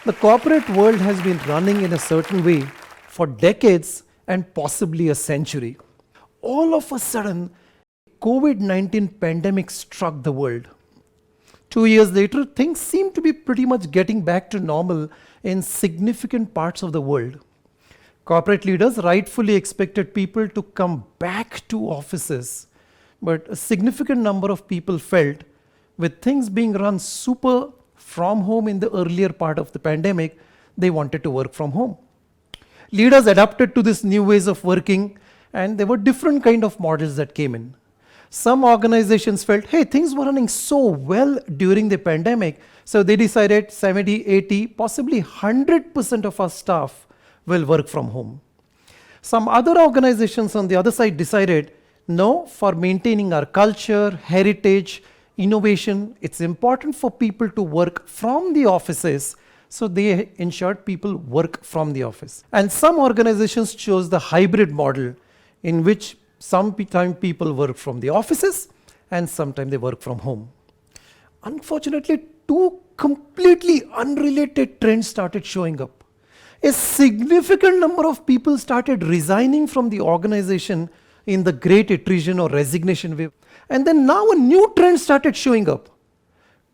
The corporate world has been running in a certain way for decades and possibly a century. All of a sudden, COVID-19 pandemic struck the world. 2 years later, things seem to be pretty much getting back to normal in significant parts of the world. Corporate leaders rightfully expected people to come back to offices, but a significant number of people felt with things being run super from home in the earlier part of the pandemic, they wanted to work from home. Leaders adapted to these new ways of working, and there were different kind of models that came in. Some organizations felt, hey, things were running so well during the pandemic, so they decided 70, 80, possibly 100% of our staff will work from home. Some other organizations on the other side decided, no, for maintaining our culture, heritage, innovation, it's important for people to work from the offices, so they ensured people work from the office. And some organizations chose the hybrid model in which sometimes people work from the offices and sometimes they work from home. Unfortunately, two completely unrelated trends started showing up. A significant number of people started resigning from the organization in the great attrition or resignation wave. And then now a new trend started showing up.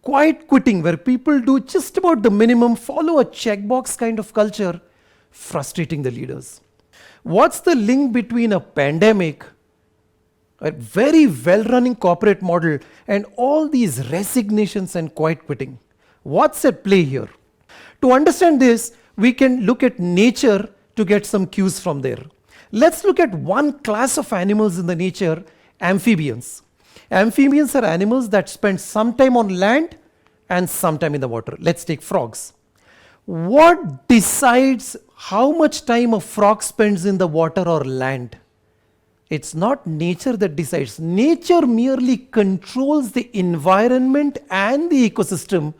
Quiet quitting, where people do just about the minimum, follow a checkbox kind of culture, frustrating the leaders. What's the link between a pandemic, a very well-running corporate model, and all these resignations and quiet quitting? What's at play here? To understand this, we can look at nature to get some cues from there. Let's look at one class of animals in the nature, amphibians. Amphibians are animals that spend some time on land and some time in the water. Let's take frogs. What decides how much time a frog spends in the water or land? It's not nature that decides. Nature merely controls the environment and the ecosystem,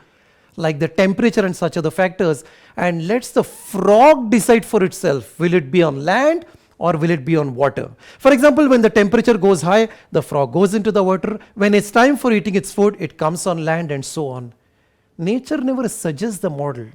like the temperature and such other factors, and lets the frog decide for itself. Will it be on land or will it be on water? For example, when the temperature goes high, the frog goes into the water. When it's time for eating its food, it comes on land, and so on. Nature never suggests the model.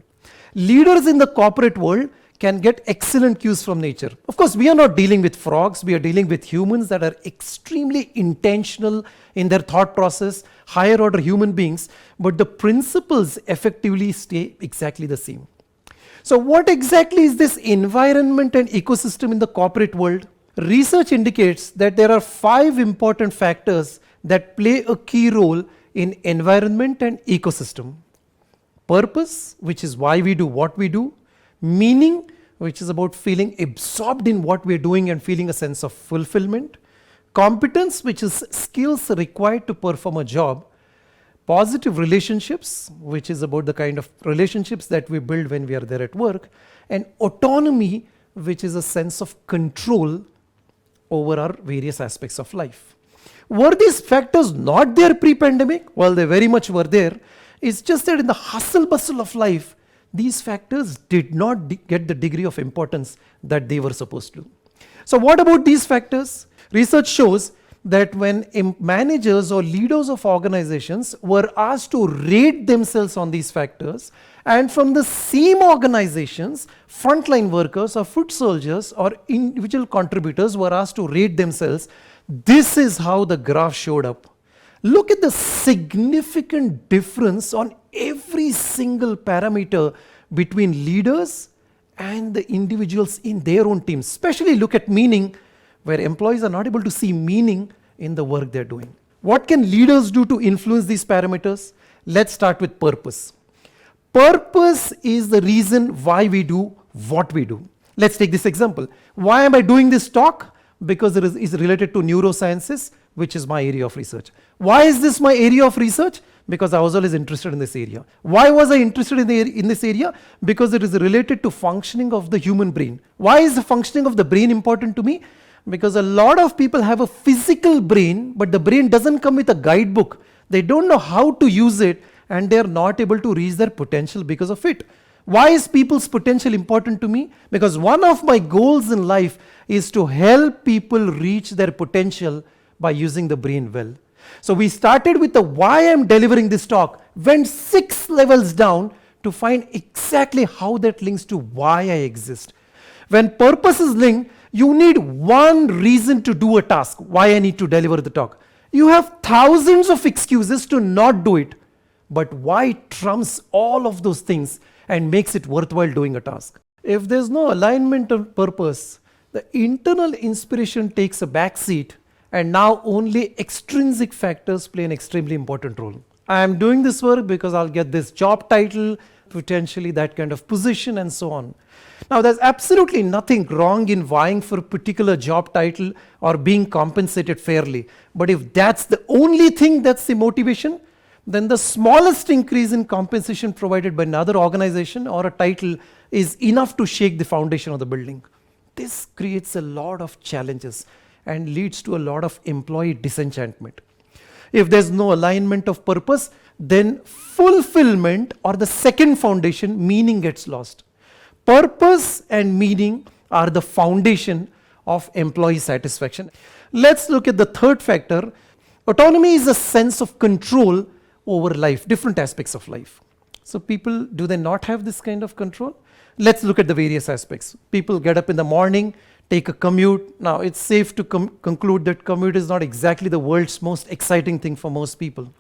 Leaders in the corporate world can get excellent cues from nature. Of course, we are not dealing with frogs. We are dealing with humans that are extremely intentional in their thought process, higher order human beings, but the principles effectively stay exactly the same. So what exactly is this environment and ecosystem in the corporate world? Research indicates that there are 5 important factors that play a key role in environment and ecosystem. Purpose, which is why we do what we do. Meaning, which is about feeling absorbed in what we're doing and feeling a sense of fulfillment. Competence, which is skills required to perform a job. Positive relationships, which is about the kind of relationships that we build when we are there at work. And autonomy, which is a sense of control over our various aspects of life. Were these factors not there pre-pandemic? Well, they very much were there. It's just that in the hustle bustle of life, these factors did not get the degree of importance that they were supposed to. So what about these factors? Research shows that when managers or leaders of organizations were asked to rate themselves on these factors, and from the same organizations, frontline workers or foot soldiers or individual contributors were asked to rate themselves, this is how the graph showed up. Look at the significant difference on every single parameter between leaders and the individuals in their own teams. Especially look at meaning, where employees are not able to see meaning in the work they're doing. What can leaders do to influence these parameters? Let's start with purpose. Purpose is the reason why we do what we do. Let's take this example. Why am I doing this talk? Because it is related to neurosciences, which is my area of research. Why is this my area of research? Because I was always interested in this area. Why was I interested in this area? Because it is related to functioning of the human brain. Why is the functioning of the brain important to me? Because a lot of people have a physical brain, but the brain doesn't come with a guidebook. They don't know how to use it, and they're not able to reach their potential because of it. Why is people's potential important to me? Because one of my goals in life is to help people reach their potential by using the brain well. So we started with the why I'm delivering this talk, went 6 levels down to find exactly how that links to why I exist. When purpose is linked, you need one reason to do a task, why I need to deliver the talk. You have thousands of excuses to not do it, but why trumps all of those things and makes it worthwhile doing a task. If there's no alignment of purpose, the internal inspiration takes a backseat, and now only extrinsic factors play an extremely important role. I am doing this work because I'll get this job title, potentially that kind of position, and so on. Now, there's absolutely nothing wrong in vying for a particular job title or being compensated fairly. But if that's the only thing that's the motivation, then the smallest increase in compensation provided by another organization or a title is enough to shake the foundation of the building. This creates a lot of challenges and leads to a lot of employee disenchantment. If there's no alignment of purpose, then fulfillment or the second foundation, meaning, gets lost. Purpose and meaning are the foundation of employee satisfaction. Let's look at the third factor. Autonomy is a sense of control over life, different aspects of life. So people, do they not have this kind of control? Let's look at the various aspects. People get up in the morning, take a commute. Now, it's safe to conclude that commute is not exactly the world's most exciting thing for most people.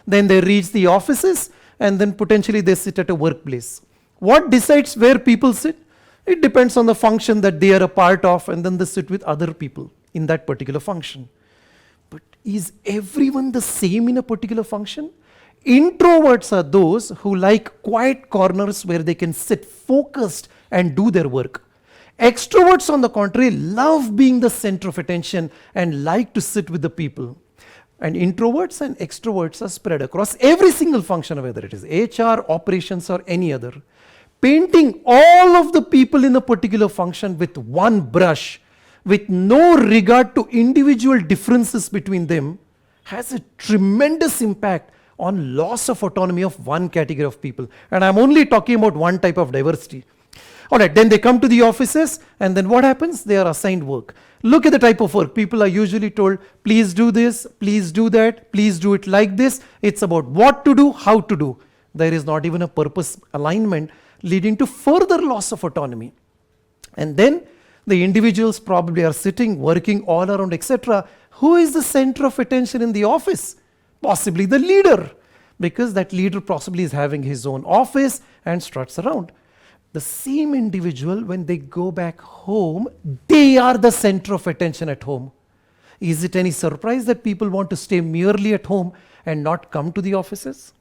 Then they reach the offices, and then potentially they sit at a workplace. What decides where people sit? It depends on the function that they are a part of, and then they sit with other people in that particular function. But is everyone the same in a particular function? Introverts are those who like quiet corners where they can sit focused and do their work. Extroverts, on the contrary, love being the center of attention and like to sit with the people. And introverts and extroverts are spread across every single function, whether it is HR, operations, or any other. Painting all of the people in a particular function with one brush, with no regard to individual differences between them, has a tremendous impact on loss of autonomy of one category of people. And I'm only talking about one type of diversity. All right, then they come to the offices, and then what happens? They are assigned work. Look at the type of work. People are usually told, please do this, please do that, please do it like this. It's about what to do, how to do. There is not even a purpose alignment, leading to further loss of autonomy. And then the individuals probably are sitting, working all around, etc. Who is the center of attention in the office? Possibly the leader, because that leader possibly is having his own office and struts around. The same individual, when they go back home, they are the center of attention at home. Is it any surprise that people want to stay merely at home and not come to the offices?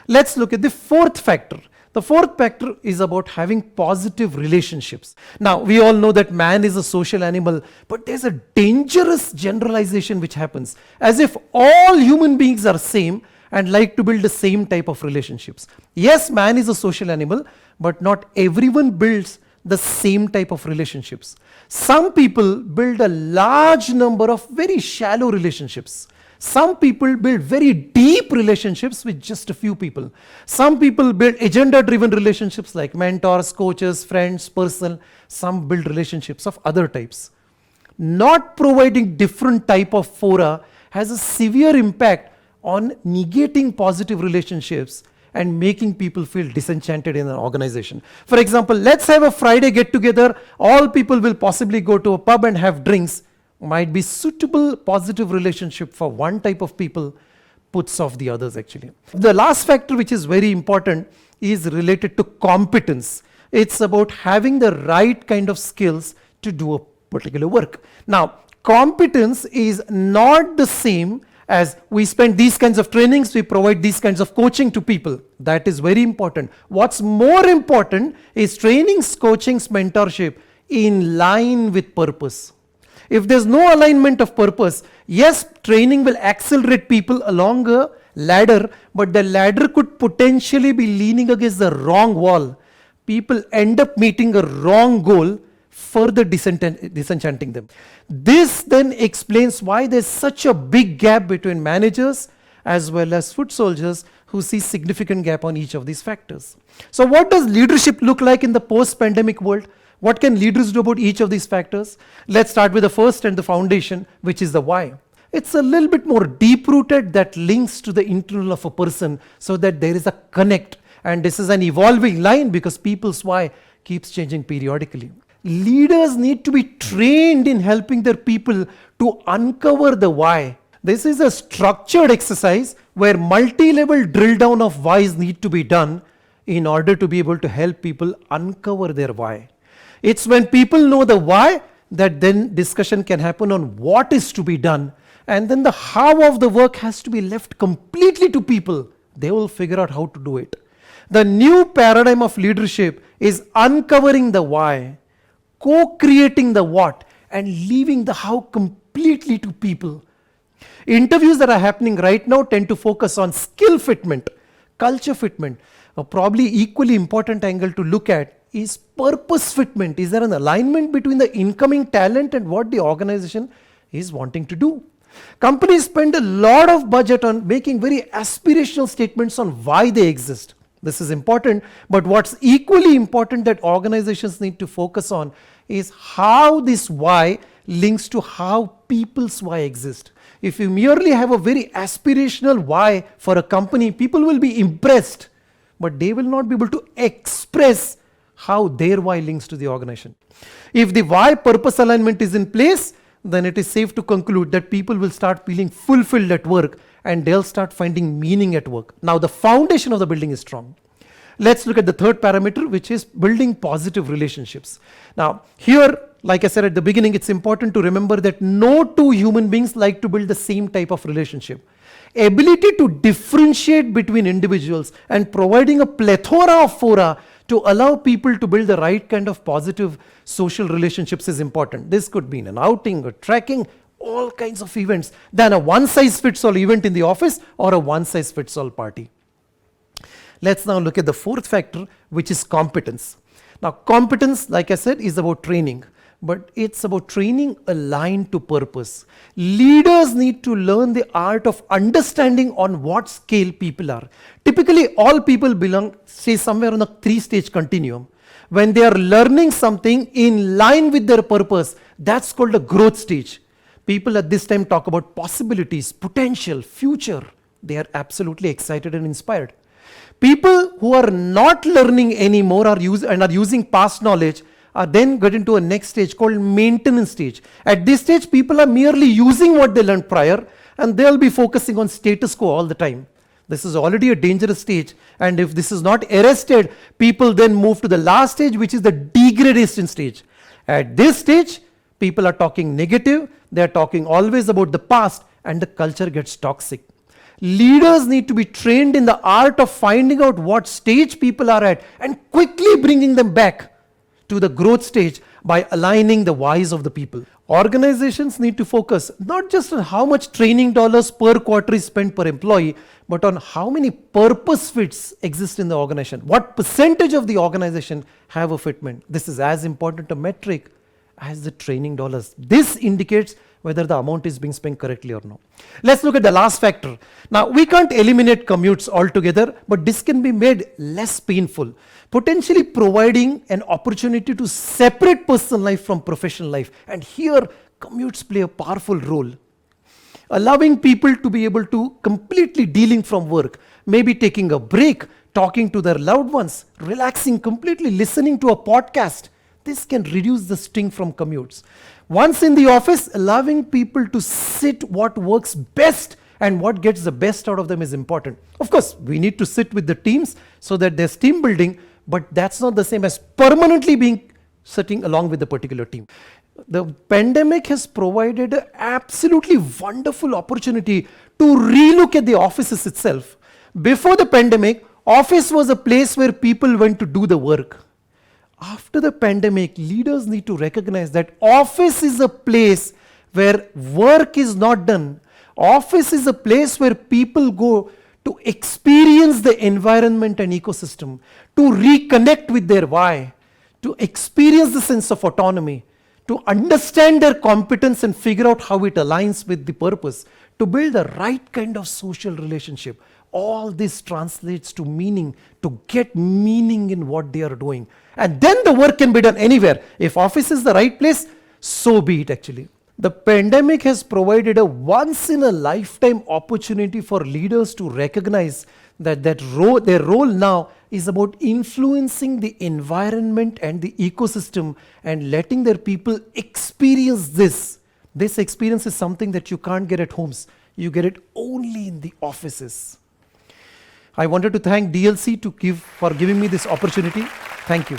Let's look at the fourth factor. The fourth factor is about having positive relationships. Now, we all know that man is a social animal, but there's a dangerous generalization which happens, as if all human beings are same and like to build the same type of relationships. Yes, man is a social animal, but not everyone builds the same type of relationships. Some people build a large number of very shallow relationships. Some people build very deep relationships with just a few people. Some people build agenda-driven relationships like mentors, coaches, friends, personal. Some build relationships of other types. Not providing different type of fora has a severe impact on negating positive relationships and making people feel disenchanted in an organization. For example, let's have a Friday get-together. All people will possibly go to a pub and have drinks. Might be suitable positive relationship for one type of people, puts off the others actually. The last factor which is very important is related to competence. It's about having the right kind of skills to do a particular work. Now, competence is not the same as we spend these kinds of trainings, we provide these kinds of coaching to people. That is very important. What's more important is trainings, coachings, mentorship in line with purpose. If there's no alignment of purpose, yes, training will accelerate people along a ladder, but the ladder could potentially be leaning against the wrong wall. People end up meeting a wrong goal, further disenchanting them. This then explains why there's such a big gap between managers as well as foot soldiers who see significant gap on each of these factors. So what does leadership look like in the post-pandemic world? What can leaders do about each of these factors? Let's start with the first and the foundation, which is the why. It's a little bit more deep-rooted, that links to the internal of a person so that there is a connect. And this is an evolving line because people's why keeps changing periodically. Leaders need to be trained in helping their people to uncover the why. This is a structured exercise where multi-level drill down of whys need to be done in order to be able to help people uncover their why. It's when people know the why that then discussion can happen on what is to be done, and then the how of the work has to be left completely to people. They will figure out how to do it. The new paradigm of leadership is uncovering the why, co-creating the what, and leaving the how completely to people. Interviews that are happening right now tend to focus on skill fitment, culture fitment. A probably equally important angle to look at is purpose fitment. Is there an alignment between the incoming talent and what the organization is wanting to do? Companies spend a lot of budget on making very aspirational statements on why they exist. This is important, but what's equally important that organizations need to focus on is how this why links to how people's why exist. If you merely have a very aspirational why for a company, people will be impressed, but they will not be able to express how their why links to the organization. If the why purpose alignment is in place, then it is safe to conclude that people will start feeling fulfilled at work and they'll start finding meaning at work. Now the foundation of the building is strong. Let's look at the third parameter, which is building positive relationships. Now here, like I said at the beginning, it's important to remember that no two human beings like to build the same type of relationship. Ability to differentiate between individuals and providing a plethora of fora to allow people to build the right kind of positive social relationships is important. This could be in an outing or trekking, all kinds of events, than a one-size-fits-all event in the office or a one-size-fits-all party. Let's now look at the fourth factor, which is competence. Now, competence, like I said, is about training, but it's about training aligned to purpose. Leaders need to learn the art of understanding on what scale people are. Typically, all people belong, say, somewhere on a 3-stage continuum. When they are learning something in line with their purpose, that's called a growth stage. People at this time talk about possibilities, potential, future. They are absolutely excited and inspired. People who are not learning anymore are using past knowledge are then get into a next stage called maintenance stage. At this stage, people are merely using what they learned prior and they'll be focusing on status quo all the time. This is already a dangerous stage, and if this is not arrested, people then move to the last stage, which is the degradation stage. At this stage, people are talking negative, they're talking always about the past, and the culture gets toxic. Leaders need to be trained in the art of finding out what stage people are at and quickly bringing them back to the growth stage by aligning the whys of the people. Organizations need to focus not just on how much training dollars per quarter is spent per employee, but on how many purpose fits exist in the organization. What percentage of the organization have a fitment? This is as important a metric as the training dollars. This indicates whether the amount is being spent correctly or not. Let's look at the last factor. Now, we can't eliminate commutes altogether, but this can be made less painful, potentially providing an opportunity to separate personal life from professional life. And here, commutes play a powerful role. Allowing people to be able to completely dealing from work, maybe taking a break, talking to their loved ones, relaxing completely, listening to a podcast. This can reduce the sting from commutes. Once in the office, allowing people to sit what works best and what gets the best out of them is important. Of course, we need to sit with the teams so that there's team building, but that's not the same as permanently being sitting along with the particular team. The pandemic has provided an absolutely wonderful opportunity to relook at the offices itself. Before the pandemic, office was a place where people went to do the work. After the pandemic, leaders need to recognize that office is a place where work is not done. Office is a place where people go to experience the environment and ecosystem, to reconnect with their why, to experience the sense of autonomy, to understand their competence and figure out how it aligns with the purpose, to build the right kind of social relationship. All this translates to meaning, to get meaning in what they are doing. And then the work can be done anywhere. If office is the right place, so be it actually. The pandemic has provided a once in a lifetime opportunity for leaders to recognize that their role now is about influencing the environment and the ecosystem and letting their people experience this. This experience is something that you can't get at homes. You get it only in the offices. I wanted to thank DLC for giving me this opportunity. Thank you.